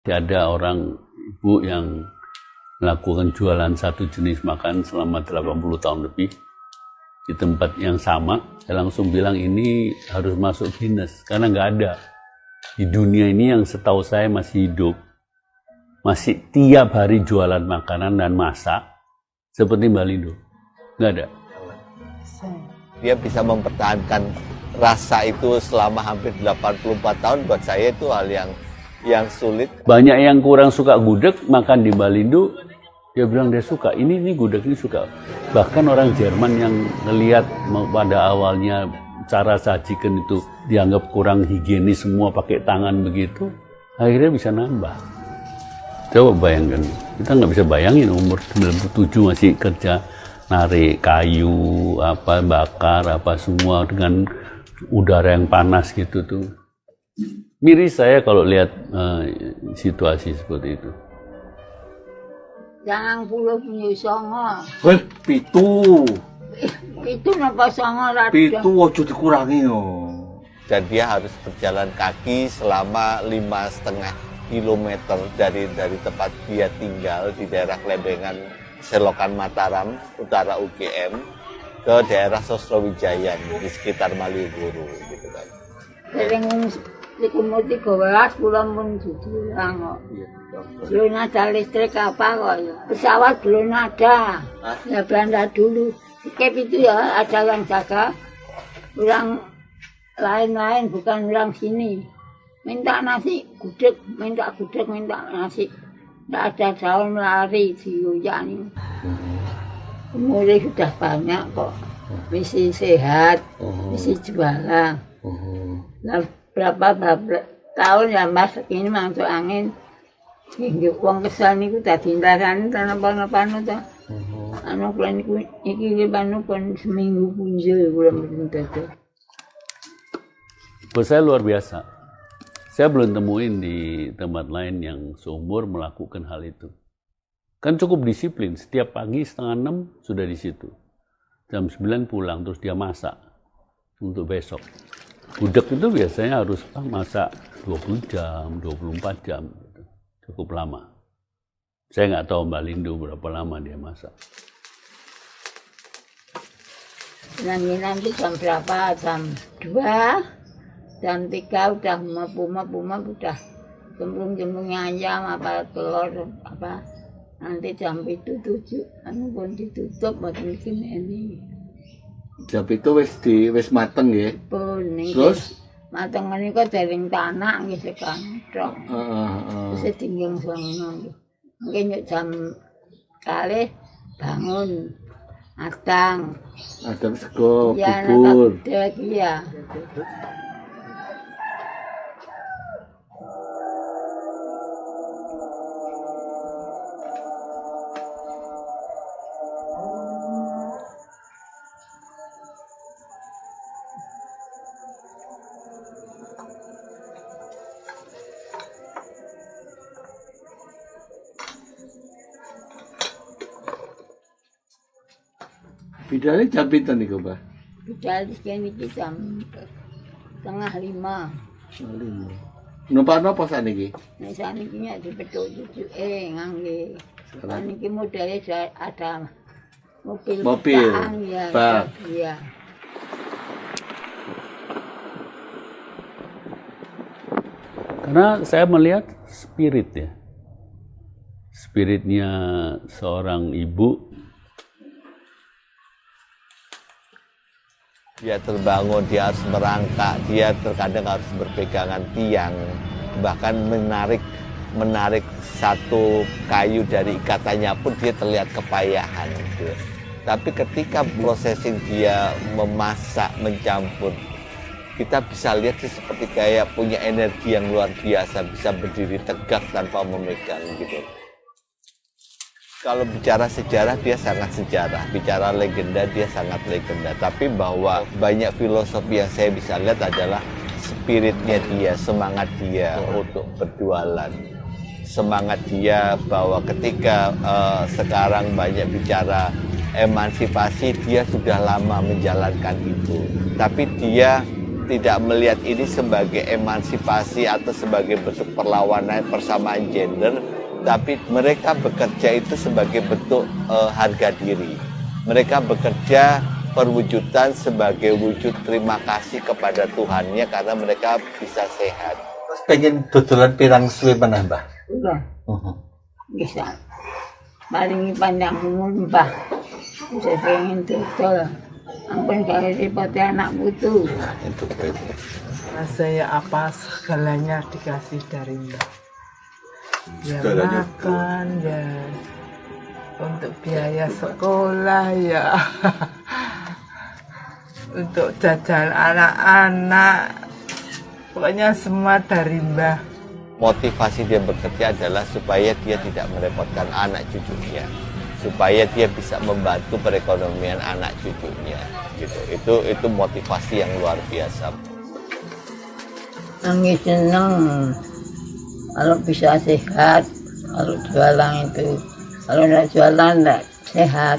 Ada orang ibu yang melakukan jualan satu jenis makan selama 80 tahun lebih di tempat yang sama. Saya langsung bilang ini harus masuk Guinness karena nggak ada di dunia ini yang setahu saya masih hidup, masih tiap hari jualan makanan dan masak seperti Mbak Lindo. Nggak ada. Dia bisa mempertahankan rasa itu selama hampir 84 tahun. Buat saya itu hal yang sulit. Banyak yang kurang suka gudeg makan di Mbak Lindo, dia bilang dia suka. Ini gudeg ini suka. Bahkan orang Jerman yang ngelihat pada awalnya cara sajikan itu dianggap kurang higienis, semua pakai tangan begitu, akhirnya bisa nambah. Coba bayangkan, kita nggak bisa bayangin umur 97 masih kerja narik kayu, bakar, semua dengan udara yang panas gitu tuh. Miris saya kalau lihat situasi seperti itu. Jangan puluh punya songo. Pitu. Itu napa songo rada. Pitu ojo dikurangi yo. Dan dia harus berjalan kaki selama 5,5 kilometer dari tempat dia tinggal di daerah Lembengan, Selokan Mataram, utara UGM, ke daerah Sosrawijayan di sekitar Malioboro gitu kan. Sering umur 13 bulan pun diulang kok. Belum ada listrik apa kok ya. Pesawat belum ada. Ya Belanda dulu. Skep itu ya ada yang jaga. Orang lain-lain bukan orang sini. Minta nasi gudeg, minta nasi. Tidak ada daun lari diyuyani. Umurnya sudah banyak kok. Misi sehat, misi jualan. Nah, berapa tahun ya Mas ini masuk angin. Nggih wong kesal niku dadi ndarani tanpa-tanpa to. Anu kula niku iki panu pun seminggu punjul kula mboten dadi. Buat saya luar biasa. Saya belum temuin di tempat lain yang seumur melakukan hal itu. Kan cukup disiplin, setiap pagi 5:30 sudah di situ. Jam 9 pulang, terus dia masak untuk besok. Gudeg itu biasanya harus masak 20 jam, 24 jam. Cukup lama. Saya nggak tahu Mbak Lindo berapa lama dia masak. Nanti jam berapa? Jam 2, jam 3 udah mabuk udah cemplung-cemplungnya ayam apa telur apa. Nanti jam itu 7, anu pun ditutup buat bikin ini. Jam itu wis mateng ya. Pun Terus mateng menika dereng tanak nggih sekan tok. Wis tinggal sono. Mungkin jam kalih bangun adang. Adang sego Ya, bubur. Iya. Bidalnya jam pinten niku, Mbah? Budal iki jam 4:30. Numpak napa saniki? Nek saniki nek dipethuk-petuke ngangge. Saniki modele ada mobil. Ya. Bak. Iya. Karena saya melihat spirit ya. Spiritnya seorang ibu. Dia terbangun, dia harus merangkak, dia terkadang harus berpegangan tiang, bahkan menarik satu kayu dari ikatannya pun dia terlihat kepayahan. Gitu. Tapi ketika processing dia memasak, mencampur, kita bisa lihat sih seperti kayak punya energi yang luar biasa, bisa berdiri tegak tanpa memegang gitu. Kalau bicara sejarah, dia sangat sejarah. Bicara legenda, dia sangat legenda. Tapi bahwa banyak filosofi yang saya bisa lihat adalah spiritnya dia, semangat dia untuk berjualan. Semangat dia bahwa ketika sekarang banyak bicara emansipasi, dia sudah lama menjalankan itu. Tapi dia tidak melihat ini sebagai emansipasi atau sebagai bentuk perlawanan persamaan gender, tapi mereka bekerja itu sebagai bentuk harga diri. Mereka bekerja perwujudan sebagai wujud terima kasih kepada Tuhannya karena mereka bisa sehat. Terus pengen dodolan pirang suwe meneh, Mbah? Udah, bisa. Paling panjang umur, Mbah. Bisa pengen dodol. Ampun gak repot anak putu. Itu itu. Saya apa segalanya dikasih dari Mbak. Ya Segalanya. makan ya, untuk biaya sekolah ya, untuk jajan anak-anak, pokoknya semua dari Mbah. Motivasi dia bekerja adalah supaya dia tidak merepotkan anak cucunya, supaya dia bisa membantu perekonomian anak cucunya. Gitu. Itu motivasi yang luar biasa. Nangis seneng kalau bisa sehat, kalau jualan itu, kalau tidak jualan tidak sehat.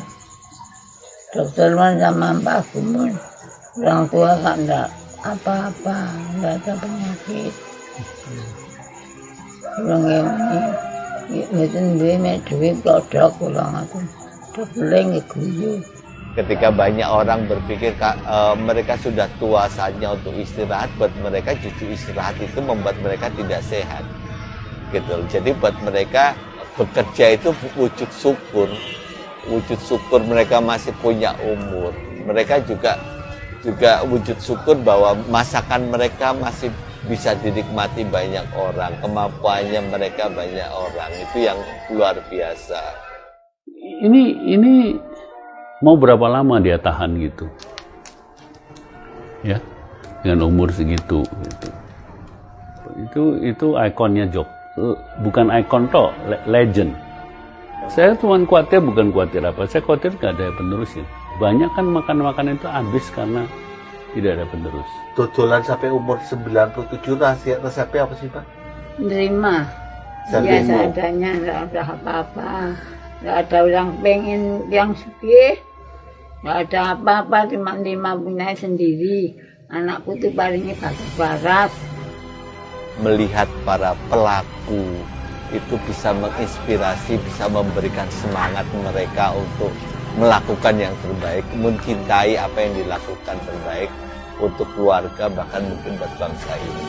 Dokter man sama Mbak Gumun, orang tua kan tidak apa-apa, tidak ada penyakit. Orang ini duit duit produk ulang itu, dobeling guyu. Ketika banyak orang berpikir mereka sudah tua saatnya untuk istirahat, buat mereka justru istirahat itu membuat mereka tidak sehat. Gitu. Jadi buat mereka bekerja itu wujud syukur mereka masih punya umur. Mereka juga wujud syukur bahwa masakan mereka masih bisa dinikmati banyak orang, kemampuannya mereka banyak orang. Itu yang luar biasa. Ini mau berapa lama dia tahan gitu, ya, dengan umur segitu gitu. Itu ikonnya Job, bukan ikon toh, legend. Saya cuma khawatir, bukan khawatir apa, saya khawatir nggak ada yang penerusin. Banyak kan makan itu habis karena tidak ada penerus. Dodolan sampai umur 97 resepnya apa sih, Pak? Nerima, Sampai biasa adanya, tidak ada apa-apa. Tidak ada yang pengen yang sugih, tidak ada apa-apa, cuma lima punya sendiri. Anakku tuh palingnya barat. Melihat para pelaku itu bisa menginspirasi, bisa memberikan semangat mereka untuk melakukan yang terbaik, mencintai apa yang dilakukan terbaik untuk keluarga, bahkan mungkin buat bangsa ini.